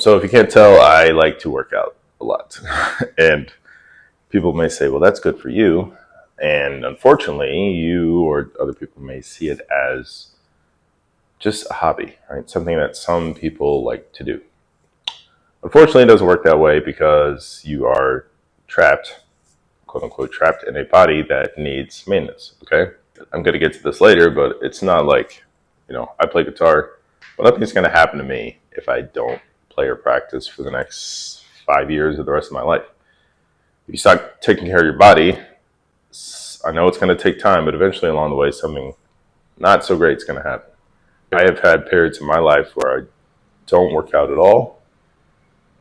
So if you can't tell, I like to work out a lot. And people may say, well, that's good for you. And unfortunately, you or other people may see it as just a hobby, right? Something that some people like to do. Unfortunately, it doesn't work that way because you are trapped, quote unquote, trapped in a body that needs maintenance, okay? I'm going to get to this later, but it's not like, I play guitar, but nothing's going to happen to me if I don't play or practice for the next 5 years or the rest of my life. If you start taking care of your body, I know it's going to take time, but eventually along the way, something not so great is going to happen. I have had periods in my life where I don't work out at all,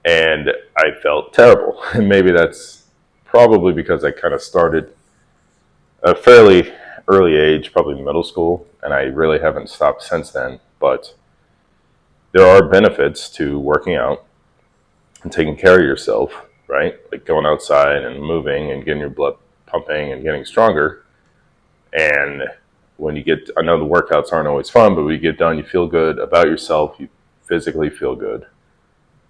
and I felt terrible. And maybe that's probably because I kind of started a fairly early age, probably middle school, and I really haven't stopped since then. But there are benefits to working out and taking care of yourself, right? Like going outside and moving and getting your blood pumping and getting stronger. And when you get, I know the workouts aren't always fun, but when you get done, you feel good about yourself. You physically feel good.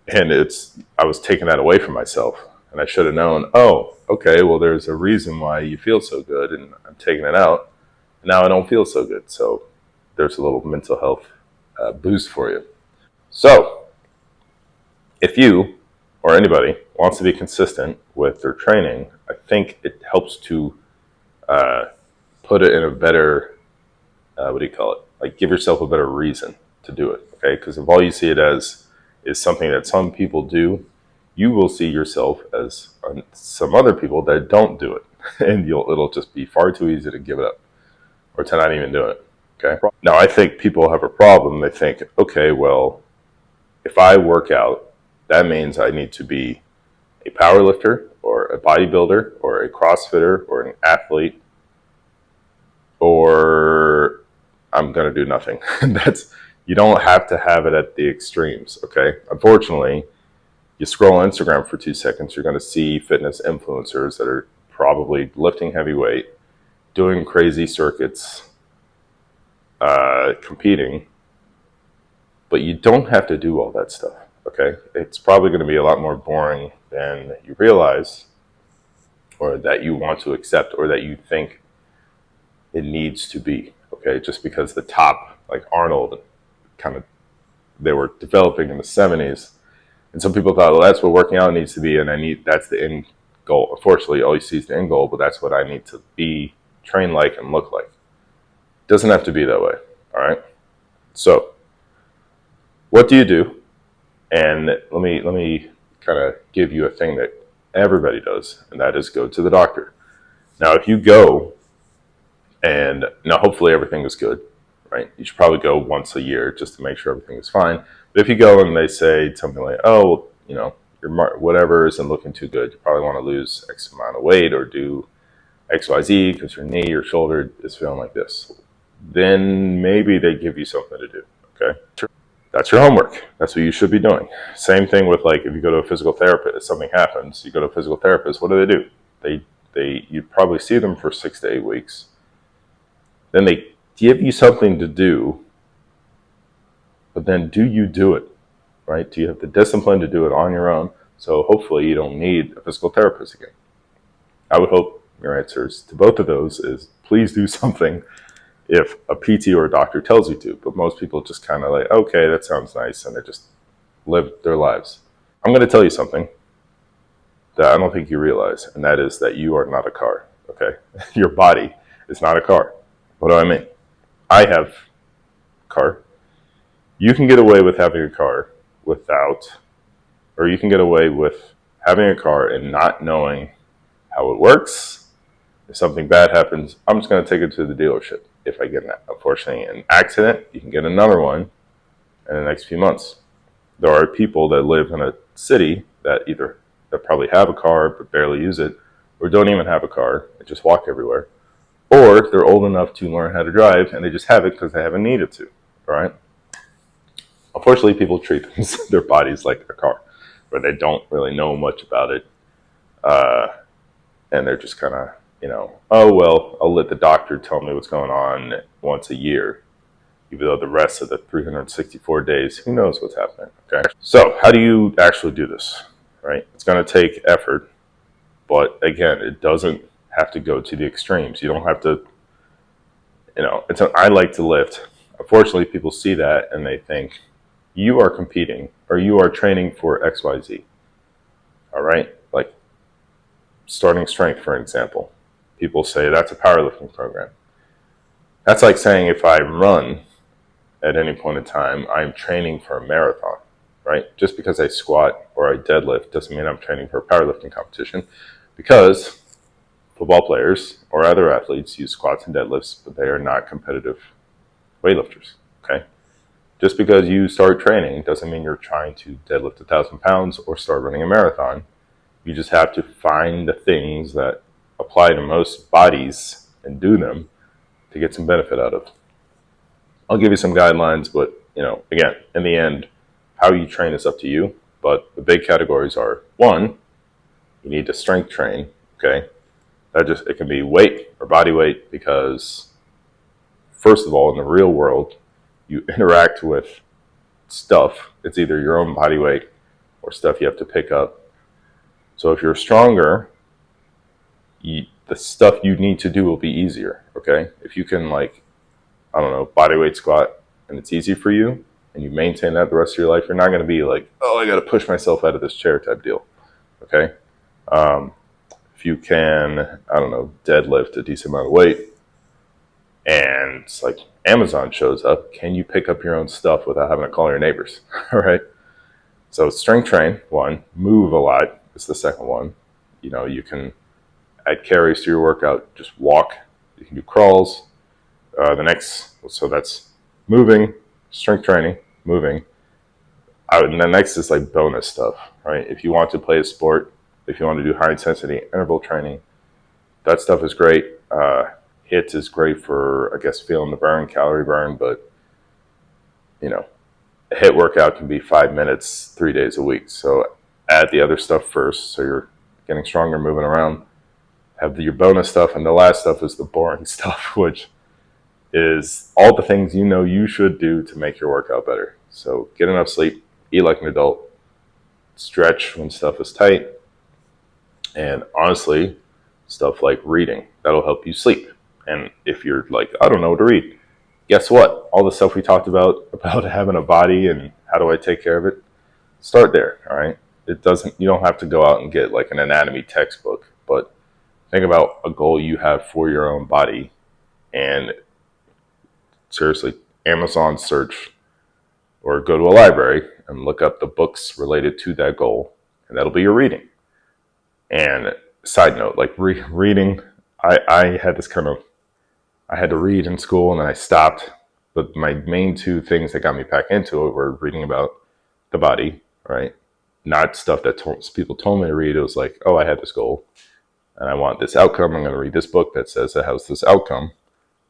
And I was taking that away from myself. And I should have known, oh, okay, well, there's a reason why you feel so good. And I'm taking it out. And now I don't feel so good. So there's a little mental health boost for you. So if you or anybody wants to be consistent with their training, I think it helps to put it in a better, like give yourself a better reason to do it, okay? Because if all you see it as is something that some people do, you will see yourself as some other people that don't do it. And it'll just be far too easy to give it up or to not even do it, okay? Now, I think people have a problem. They think, okay, well, if I work out, that means I need to be a power lifter or a bodybuilder or a CrossFitter or an athlete, or I'm going to do nothing. You don't have to have it at the extremes, okay? Unfortunately, you scroll Instagram for 2 seconds, you're going to see fitness influencers that are probably lifting heavy weight, doing crazy circuits, competing, but you don't have to do all that stuff, okay? It's probably going to be a lot more boring than you realize, or that you want to accept, or that you think it needs to be, okay? Just because the top, like Arnold, they were developing in the 70s, and some people thought, well, that's what working out needs to be, and that's the end goal. Unfortunately, all you see is the end goal, but that's what I need to be, train like, and look like. It doesn't have to be that way, all right? So, what do you do? And let me kind of give you a thing that everybody does, and that is go to the doctor. Now, if you go, and now hopefully everything is good, right? You should probably go once a year just to make sure everything is fine. But if you go and they say something like, oh, well, your whatever isn't looking too good, you probably want to lose X amount of weight or do XYZ because your knee or shoulder is feeling like this, then maybe they give you something to do, okay? That's your homework. That's what you should be doing. Same thing with, like, if you go to a physical therapist, if something happens, you go to a physical therapist, what do? You probably see them for 6 to 8 weeks. Then they give you something to do, but then do you do it, right? Do you have the discipline to do it on your own? So hopefully you don't need a physical therapist again. I would hope your answers to both of those is please do something if a PT or a doctor tells you to. But most people just kind of like, okay, that sounds nice, and they just live their lives. I'm going to tell you something that I don't think you realize, and that is that you are not a car, okay? Your body is not a car. What do I mean? I have a car. You can get away with having a car or you can get away with having a car and not knowing how it works. If something bad happens, I'm just going to take it to the dealership. If I get, unfortunately, an accident, you can get another one in the next few months. There are people that live in a city that probably have a car but barely use it, or don't even have a car and just walk everywhere. Or they're old enough to learn how to drive and they just have it because they haven't needed to, all right? Unfortunately, people treat their bodies like a car, where they don't really know much about it. And they're just kind of, oh, well, I'll let the doctor tell me what's going on once a year. even though the rest of the 364 days, who knows what's happening, okay? So how do you actually do this, right? It's going to take effort, but again, it doesn't have to go to the extremes. You don't have to, I like to lift. Unfortunately, people see that and they think you are competing or you are training for XYZ, all right? Like starting strength, for example. People say that's a powerlifting program. That's like saying if I run at any point in time, I'm training for a marathon, right? Just because I squat or I deadlift doesn't mean I'm training for a powerlifting competition, because football players or other athletes use squats and deadlifts, but they are not competitive weightlifters, okay? Just because you start training doesn't mean you're trying to deadlift 1,000 pounds or start running a marathon. You just have to find the things that apply to most bodies and do them to get some benefit out of. I'll give you some guidelines, but again, in the end, how you train is up to you. But the big categories are: one, you need to strength train. Okay, it can be weight or body weight, because first of all, in the real world, you interact with stuff. It's either your own body weight or stuff you have to pick up. So if you're stronger, the stuff you need to do will be easier. Okay, if you can body weight squat and it's easy for you and you maintain that the rest of your life, you're not going to be like, oh, I got to push myself out of this chair type deal. Okay. If you can, deadlift a decent amount of weight and it's like Amazon shows up, can you pick up your own stuff without having to call your neighbors? All right. So strength train, one. Move a lot is the second one. You can add carries to your workout, just walk. You can do crawls. So that's moving, strength training, moving. And the next is like bonus stuff, right? If you want to play a sport, if you want to do high intensity interval training, that stuff is great. HIIT is great for, I guess, feeling the burn, calorie burn, but a HIIT workout can be 5 minutes, 3 days a week. So add the other stuff first, so you're getting stronger, moving around. Have your bonus stuff, and the last stuff is the boring stuff, which is all the things you should do to make your workout better. So get enough sleep, eat like an adult, stretch when stuff is tight, and honestly, stuff like reading, that'll help you sleep. And if you're like, I don't know what to read, guess what? All the stuff we talked about having a body and how do I take care of it, start there, all right? You don't have to go out and get like an anatomy textbook, but think about a goal you have for your own body, and seriously, Amazon search or go to a library and look up the books related to that goal, and that'll be your reading. And side note, like reading, I had to read in school and then I stopped. But my main two things that got me back into it were reading about the body, right? Not stuff that people told me to read. It was like, oh, I had this goal and I want this outcome. I'm going to read this book that says it has this outcome.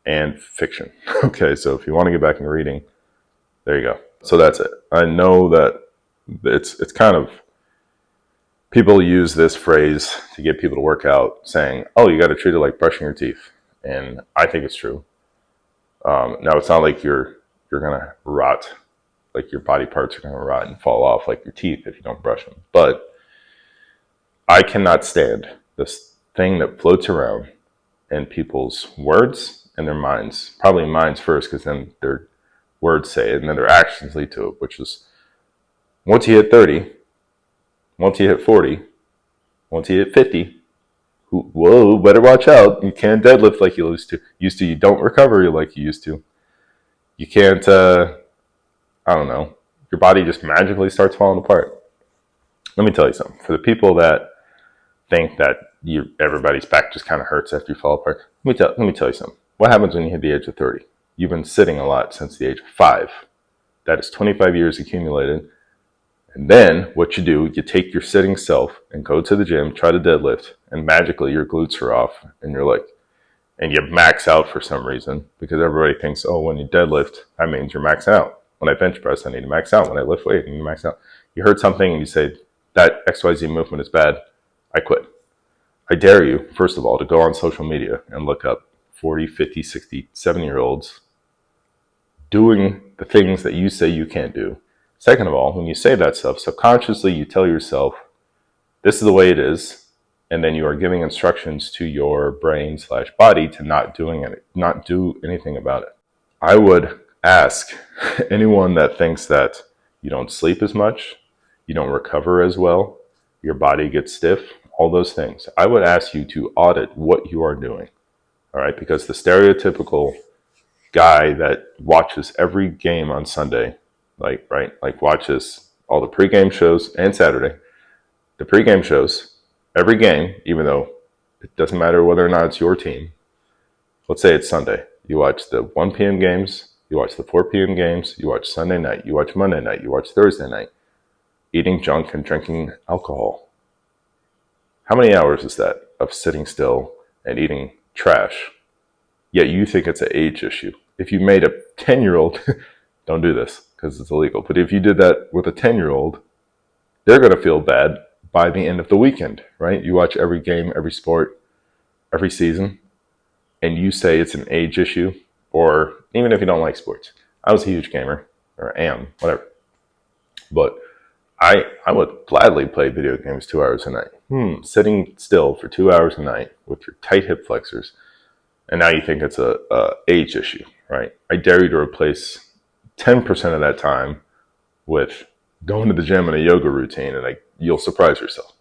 And fiction. Okay, so if you want to get back into reading, there you go. So that's it. I know that it's kind of, people use this phrase to get people to work out, saying, oh, you got to treat it like brushing your teeth. And I think it's true. Now, it's not like you're going to rot, like your body parts are going to rot and fall off like your teeth if you don't brush them. But I cannot stand this thing that floats around in people's words and their minds, probably minds first, because then their words say it and then their actions lead to it, which is once you hit 30, once you hit 40, once you hit 50, whoa, better watch out. You can't deadlift like you used to. You don't recover like you used to. You can't, your body just magically starts falling apart. Let me tell you something. For the people that think that everybody's back just kind of hurts after you fall apart, let me tell you something. What happens when you hit the age of 30? You've been sitting a lot since the age of 5. That is 25 years accumulated. And then what you do, you take your sitting self and go to the gym, try to deadlift, and magically your glutes are off. And and you max out for some reason, because everybody thinks, oh, when you deadlift, that means you're maxing out. When I bench press, I need to max out. When I lift weight, I need to max out. You heard something and you say, that XYZ movement is bad, I quit. I dare you, first of all, to go on social media and look up 40, 50, 60, 70-year-olds doing the things that you say you can't do. Second of all, when you say that stuff, subconsciously you tell yourself, this is the way it is, and then you are giving instructions to your brain / body to not do anything about it. I would ask anyone that thinks that you don't sleep as much, you don't recover as well, your body gets stiff, all those things. I would ask you to audit what you are doing, all right? Because the stereotypical guy that watches every game on Sunday, like watches all the pregame shows and Saturday, the pregame shows, every game, even though it doesn't matter whether or not it's your team. Let's say it's Sunday. You watch the 1 p.m. games, you watch the 4 p.m. games, you watch Sunday night, you watch Monday night, you watch Thursday night, eating junk and drinking alcohol. How many hours is that of sitting still and eating trash? Yet you think it's an age issue. If you made a 10-year-old, don't do this because it's illegal, but if you did that with a 10-year-old, they're going to feel bad by the end of the weekend, right? You watch every game, every sport, every season, and you say it's an age issue, or even if you don't like sports. I was a huge gamer, or am, whatever. But I would gladly play video games 2 hours a night. Sitting still for 2 hours a night with your tight hip flexors, and now you think it's a age issue, right? I dare you to replace 10% of that time with going to the gym and a yoga routine, and you'll surprise yourself.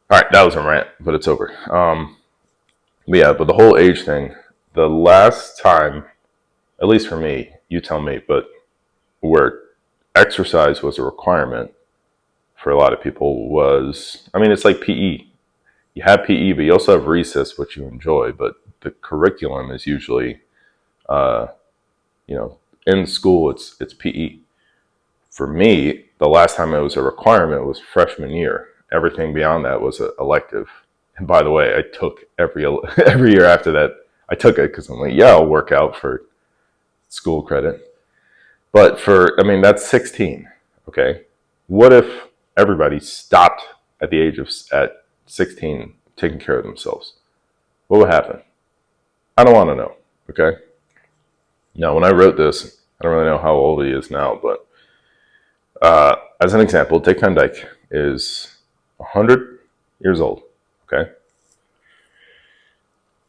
All right, that was a rant, but it's over. But the whole age thing, the last time, at least for me, you tell me, but where exercise was a requirement for a lot of people was, it's like PE. You have PE, but you also have recess, which you enjoy, but the curriculum is usually, in school, it's PE. For me, the last time it was a requirement was freshman year. Everything beyond that was an elective. And by the way, I took every year after that, I took it because I'm like, yeah, I'll work out for school credit. But that's 16, okay? What if everybody stopped at the age of 16 taking care of themselves? What would happen? I don't want to know, okay? Now, when I wrote this, I don't really know how old he is now, but as an example, Dick Van Dyke is 100 years old, okay?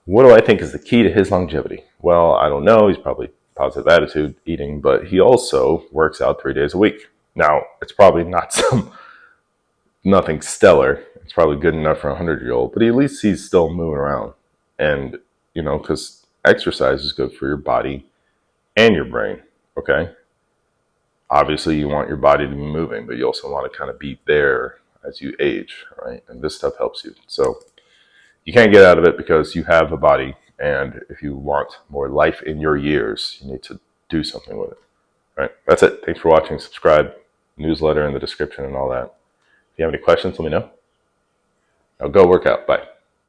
What do I think is the key to his longevity? Well, I don't know. He's probably positive attitude eating, but he also works out 3 days a week. Now, it's probably not nothing stellar. It's probably good enough for a 100-year-old, but at least he's still moving around. And, because exercise is good for your body and your brain, okay? Obviously, you want your body to be moving, but you also want to kind of be there as you age, right? And this stuff helps you. So you can't get out of it because you have a body. And if you want more life in your years, you need to do something with it. All right, that's it. Thanks for watching. Subscribe, newsletter in the description and all that. If you have any questions, let me know. Now go work out. Bye.